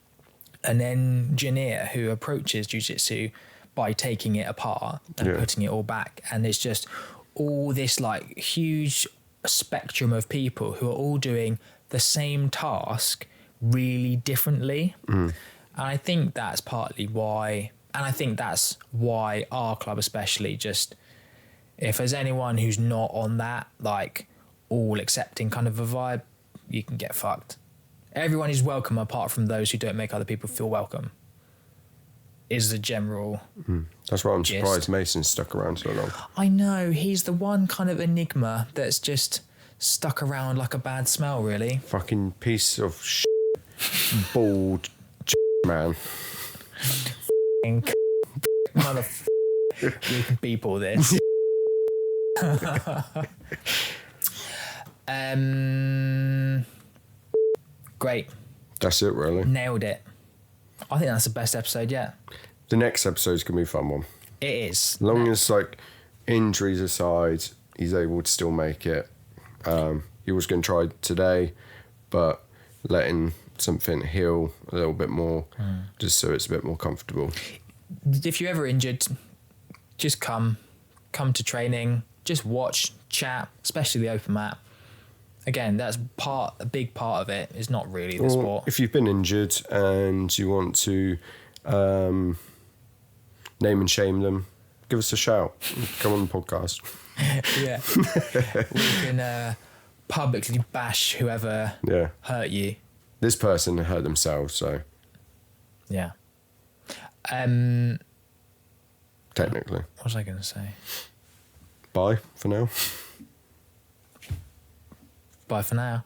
an engineer who approaches jiu-jitsu by taking it apart and putting it all back. And it's just all this like huge spectrum of people who are all doing the same task really differently. And I think that's partly why, and I think that's why our club especially, just if there's anyone who's not on that, like, all accepting kind of a vibe, you can get fucked. Everyone is welcome apart from those who don't make other people feel welcome, is the general That's why I'm gist. surprised Mason's stuck around so long. I know, he's the one kind of enigma that's just stuck around like a bad smell, really. Fucking piece of bald man. Motherfucker. We can beep all this. Great. That's it, really. Nailed it. I think that's the best episode yet. The next episode's going to be a fun one. It is. As long as, like, injuries aside, he's able to still make it. He was going to try today, but letting something heal a little bit more, just so it's a bit more comfortable. If you're ever injured, just come to training, just watch, chat, especially the open mat. Again, that's a big part of it. It's not really the sport. If you've been injured and you want to name and shame them, give us a shout. Come on the podcast. Yeah. We can publicly bash whoever hurt you. This person hurt themselves, so Yeah. technically. What was I going to say? Bye for now. Bye for now.